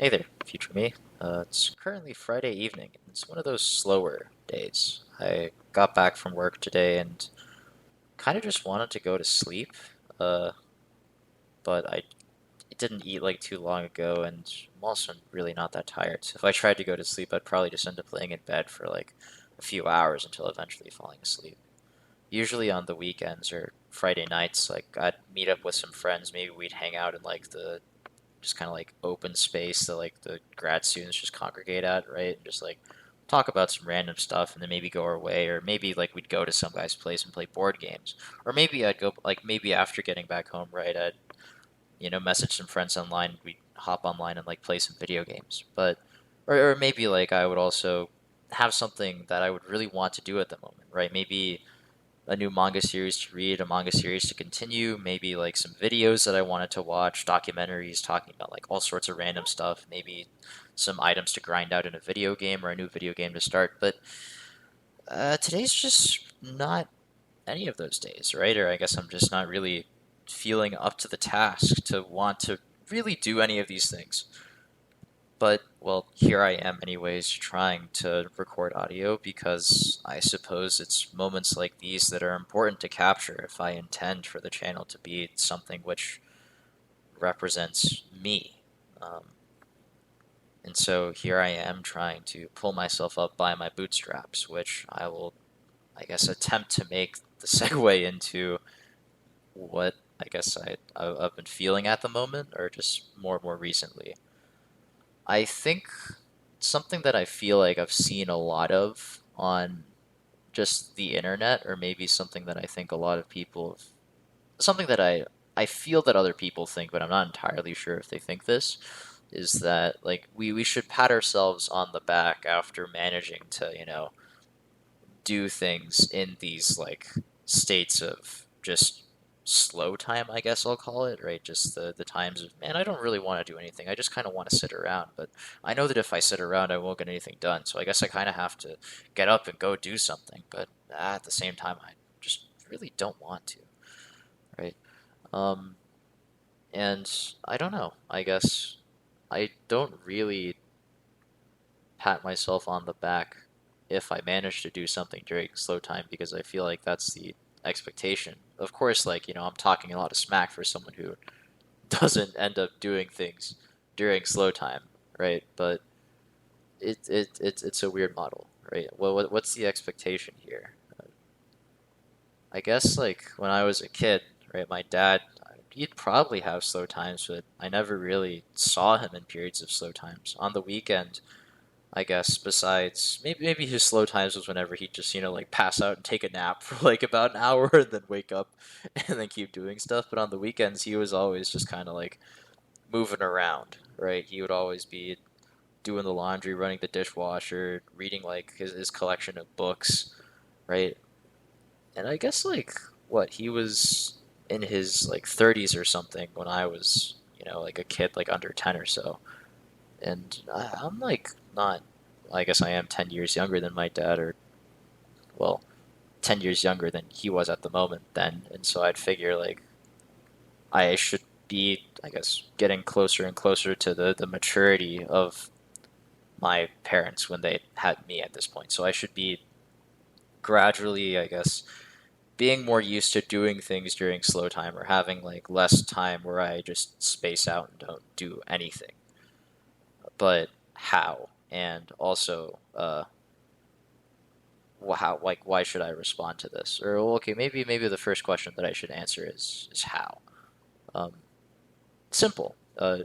Hey there, future me. It's currently Friday evening. It's one of those slower days. I got back from work today and kind of just wanted to go to sleep, uh, but I didn't eat like too long ago, and I'm also really not that tired. So if I tried to go to sleep, I'd probably just end up laying in bed for like a few hours until eventually falling asleep. Usually on the weekends or Friday nights, like I'd meet up with some friends. Maybe we'd hang out in like the just kind of like open space that like the grad students just congregate at, right? And just like talk about some random stuff and then maybe go our way, or maybe like we'd go to some guy's place and play board games, or maybe I'd go like maybe after getting back home, right? I'd message some friends online, we'd hop online and like play some video games, but or maybe like I would also have something that I would really want to do at the moment, right? Maybe a new manga series to read, a manga series to continue, maybe like some videos that I wanted to watch, documentaries talking about like all sorts of random stuff, maybe some items to grind out in a video game or a new video game to start. But today's just not any of those days, right? Or I guess I'm just not really feeling up to the task to want to really do any of these things. But, well, here I am, anyways, trying to record audio because I suppose it's moments like these that are important to capture if I intend for the channel to be something which represents me. Um, and so here I am trying to pull myself up by my bootstraps, which I will, I guess, attempt to make the segue into what I guess I've been feeling at the moment, or just more recently. I think something that I feel like I've seen a lot of on just the internet, or maybe something that I think a lot of people, something that I feel that other people think, but I'm not entirely sure if they think this, is that like we should pat ourselves on the back after managing to, do things in these like states of just slow time, I guess I'll call it, right? Just the times of, man, I don't really want to do anything. I just kind of want to sit around, but I know that if I sit around, I won't get anything done. So I guess I kind of have to get up and go do something. But at the same time, I just really don't want to, right? Um, and I don't know. I guess I don't really pat myself on the back if I manage to do something during slow time because I feel like that's the expectation. Of course, like, I'm talking a lot of smack for someone who doesn't end up doing things during slow time, right? But it's a weird model, right? Well, what's the expectation here? I guess like when I was a kid, right, my dad he'd probably have slow times, but I never really saw him in periods of slow times. On the weekend, I guess besides maybe his slow times was whenever he'd just like pass out and take a nap for like about an hour and then wake up and then keep doing stuff. But on the weekends he was always just kind of like moving around, right? He would always be doing the laundry, running the dishwasher, reading like his collection of books, right? And I guess like what he was in his like 30s or something when I was like a kid like under 10 or so, and I'm like not. I guess I am 10 years younger than my dad, or well, 10 years younger than he was at the moment then, and so I'd figure like I should be, I guess, getting closer and closer to the maturity of my parents when they had me at this point. So I should be gradually, I guess, being more used to doing things during slow time or having like less time where I just space out and don't do anything. But how? And also, how, like, why should I respond to this? Or well, okay, maybe the first question that I should answer is how. Um, Simple.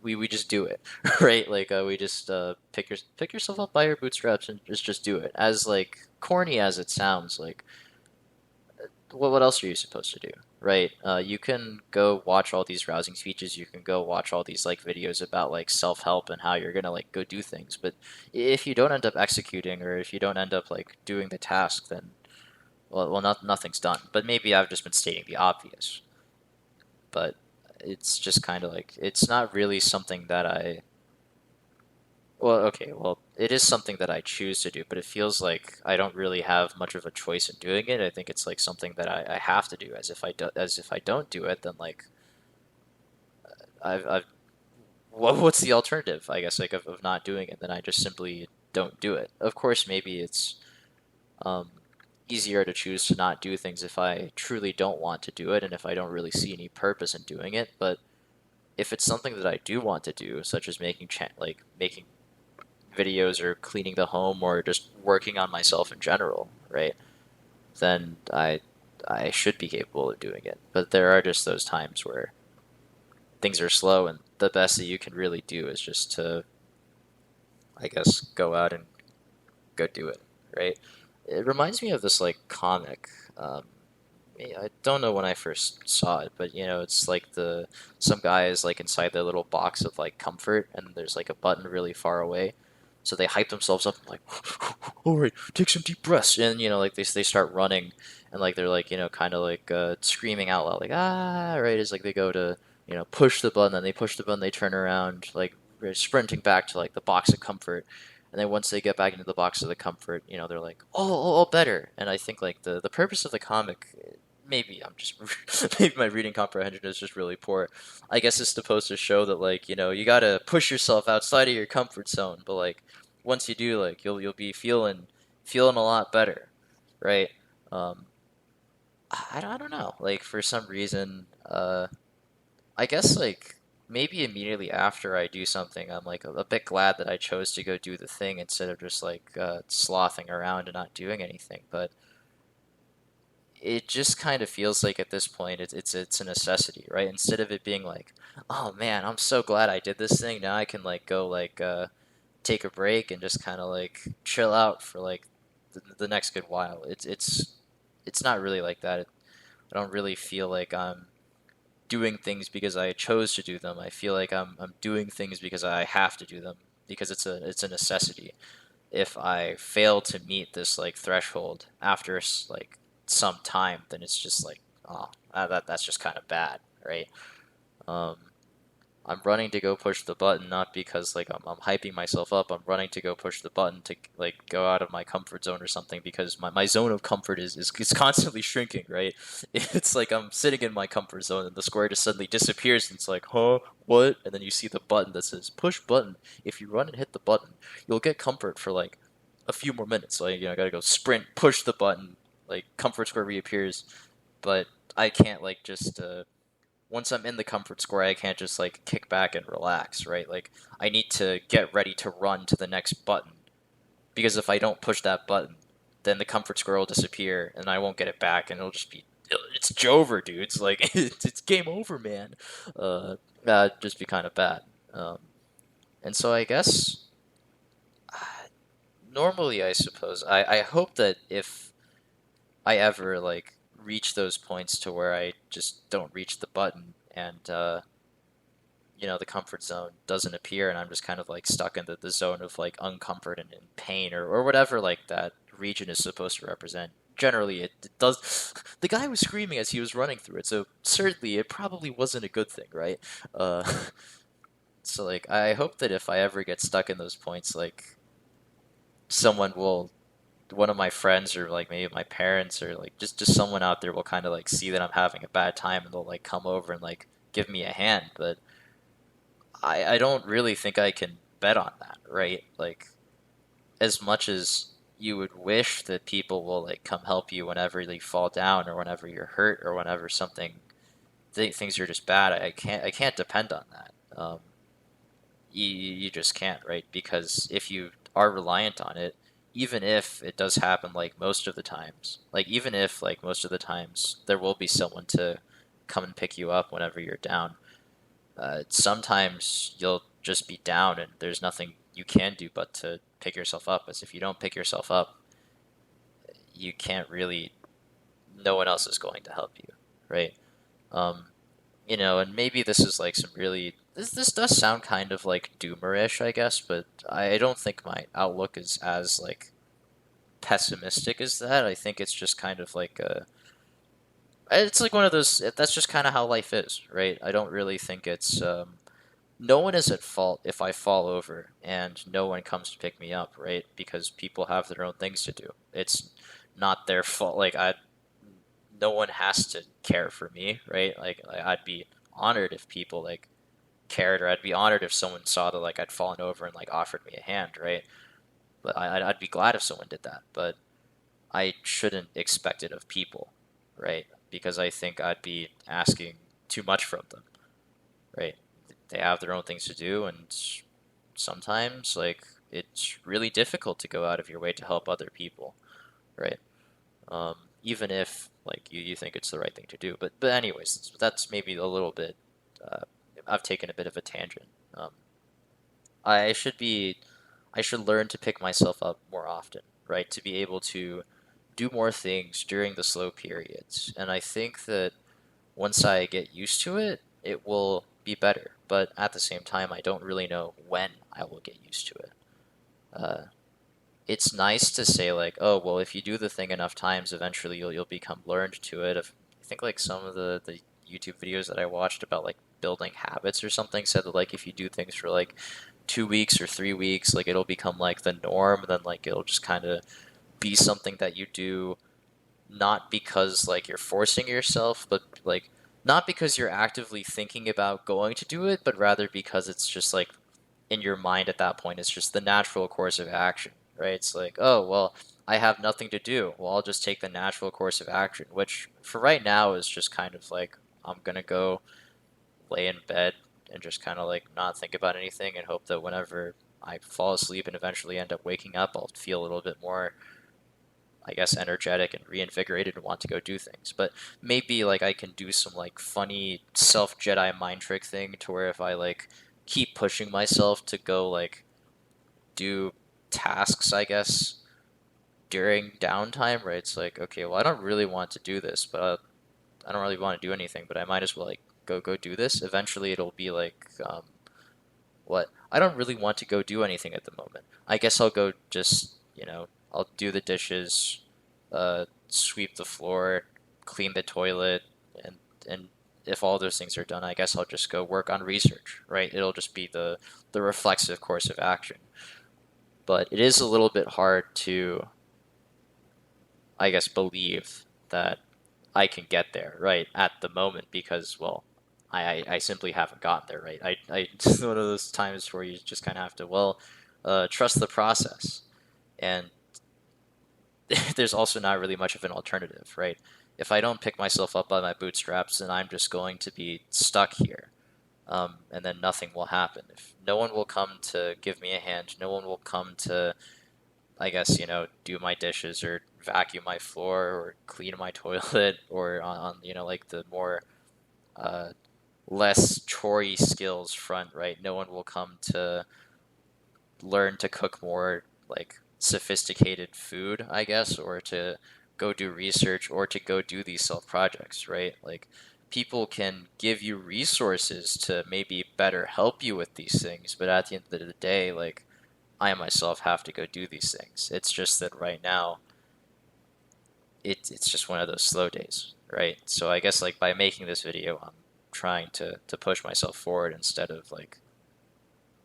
We just do it, right? Like we just pick yourself up by your bootstraps and just do it. As like corny as it sounds, like what else are you supposed to do? Right. You can go watch all these rousing speeches. You can go watch all these like videos about like self help and how you're gonna like go do things. But if you don't end up executing, or if you don't end up like doing the task, then nothing's done. But maybe I've just been stating the obvious. But it's just kind of like it's not really something that I. Well, okay, well, it is something that I choose to do, but it feels like I don't really have much of a choice in doing it. I think it's like something that I have to do. As if I don't do it, then like I've what's the alternative? I guess like of not doing it. Then I just simply don't do it. Of course, maybe it's um, easier to choose to not do things if I truly don't want to do it and if I don't really see any purpose in doing it. But if it's something that I do want to do, such as making videos or cleaning the home or just working on myself in general, right? Then I should be capable of doing it. But there are just those times where things are slow, and the best that you can really do is just to, I guess, go out and go do it, right? It reminds me of this like comic. I don't know when I first saw it, but it's like the some guy is like inside their little box of like comfort, and there's like a button really far away. So they hype themselves up like, all right, take some deep breaths, and like they start running, and like they're like kind of like screaming out loud like right as like they go to push the button, then they push the button, they turn around like they're sprinting back to like the box of comfort, and then once they get back into the box of the comfort, they're like all better. And I think like the purpose of the comic, maybe I'm just maybe my reading comprehension is just really poor. I guess it's supposed to show that like you gotta push yourself outside of your comfort zone, but like once you do, like you'll be feeling a lot better, right? Um, I don't know. Like for some reason, I guess like maybe immediately after I do something, I'm like a bit glad that I chose to go do the thing instead of just like slothing around and not doing anything. But it just kind of feels like at this point it's a necessity, right? Instead of it being like, oh man, I'm so glad I did this thing. Now I can like go like take a break and just kind of like chill out for like the next good while. It's not really like that. I don't really feel like I'm doing things because I chose to do them. I feel like I'm doing things because I have to do them because it's a necessity. If I fail to meet this like threshold after like some time, then it's just like oh that's just kind of bad, right? Um, I'm running to go push the button not because like I'm hyping myself up. I'm running to go push the button to like go out of my comfort zone or something because my zone of comfort is constantly shrinking, right? It's like I'm sitting in my comfort zone and the square just suddenly disappears and it's like, huh, what? And then you see the button that says push button. If you run and hit the button, you'll get comfort for like a few more minutes. So I gotta go sprint, push the button, like comfort square reappears, but I can't like just once I'm in the comfort square, I can't just like kick back and relax, right? Like I need to get ready to run to the next button because if I don't push that button, then the comfort square will disappear and I won't get it back, and it'll just be it's Jover, dude. It's like it's game over, man. That'd just be kind of bad. And so I guess normally I suppose I hope that if I ever like reach those points to where I just don't reach the button and the comfort zone doesn't appear and I'm just kind of like stuck in the zone of like uncomfort and pain or whatever like that region is supposed to represent. Generally it does the guy was screaming as he was running through it, so certainly it probably wasn't a good thing, right? Uh so like I hope that if I ever get stuck in those points, like someone will one of my friends or like maybe my parents or like just someone out there will kind of like see that I'm having a bad time and they'll like come over and like give me a hand. But I don't really think I can bet on that, right? Like as much as you would wish that people will like come help you whenever you fall down or whenever you're hurt or whenever things are just bad. I can't depend on that. You just can't, right? Because if you are reliant on it, even if it does happen like most of the times, like even if like most of the times there will be someone to come and pick you up whenever you're down, sometimes you'll just be down and there's nothing you can do but to pick yourself up. As if you don't pick yourself up, you can't really, no one else is going to help you, right? Um, and maybe this is like some really this does sound kind of like doomerish, I guess, but I don't think my outlook is as like pessimistic as that. I think it's just kind of like it's like one of those. That's just kind of how life is, right? I don't really think it's. No one is at fault if I fall over and no one comes to pick me up, right? Because people have their own things to do. It's not their fault. Like no one has to care for me, right? Like I'd be honored if people like cared, or I'd be honored if someone saw that like I'd fallen over and like offered me a hand, right? But I'd be glad if someone did that. But I shouldn't expect it of people, right? Because I think I'd be asking too much from them, right? They have their own things to do, and sometimes like it's really difficult to go out of your way to help other people, right? Even if like you think it's the right thing to do. But anyways, that's maybe a little bit. Uh, I've taken a bit of a tangent. Um, I should be, I should learn to pick myself up more often, right? To be able to do more things during the slow periods. And I think that once I get used to it, it will be better. But at the same time, I don't really know when I will get used to it. Uh, it's nice to say like, oh well, if you do the thing enough times, eventually you'll become learned to it. I think like some of the YouTube videos that I watched about like building habits or something said that like if you do things for like 2 weeks or 3 weeks, like it'll become like the norm, and then like it'll just kind of be something that you do not because like you're forcing yourself, but like not because you're actively thinking about going to do it, but rather because it's just like in your mind at that point. It's just the natural course of action, right? It's like, oh, well, I have nothing to do. Well, I'll just take the natural course of action, which for right now is just kind of like, I'm going to go lay in bed and just kind of like not think about anything and hope that whenever I fall asleep and eventually end up waking up, I'll feel a little bit more, I guess, energetic and reinvigorated and want to go do things. But maybe like I can do some like funny self Jedi mind trick thing to where if I like keep pushing myself to go like do tasks, I guess, during downtime, right? It's like, okay, well, I don't really want to do this, but I don't really want to do anything, but I might as well like go do this. Eventually, it'll be like, what? I don't really want to go do anything at the moment. I guess I'll go just, I'll do the dishes, sweep the floor, clean the toilet, and if all those things are done, I guess I'll just go work on research, right? It'll just be the reflexive course of action. But it is a little bit hard to, I guess, believe that I can get there right at the moment because, well, I simply haven't gotten there right. It's one of those times where you just kind of have to, well, trust the process. And there's also not really much of an alternative, right? If I don't pick myself up by my bootstraps, then I'm just going to be stuck here. And then nothing will happen. If no one will come to give me a hand, no one will come to, I guess, do my dishes or vacuum my floor or clean my toilet or on like the more uh, less chorey skills front, right? No one will come to learn to cook more like sophisticated food, I guess, or to go do research or to go do these self projects, right? Like people can give you resources to maybe better help you with these things, but at the end of the day, like I myself have to go do these things. It's just that right now it's just one of those slow days, right? So I guess like by making this video, I'm trying to push myself forward instead of like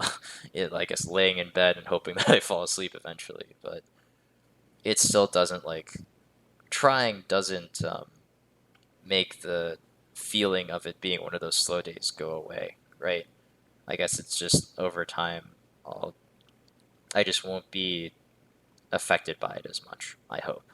I guess laying in bed and hoping that I fall asleep eventually. But it still doesn't like trying doesn't make the feeling of it being one of those slow days go away, right? I guess it's just over time I just won't be affected by it as much, I hope.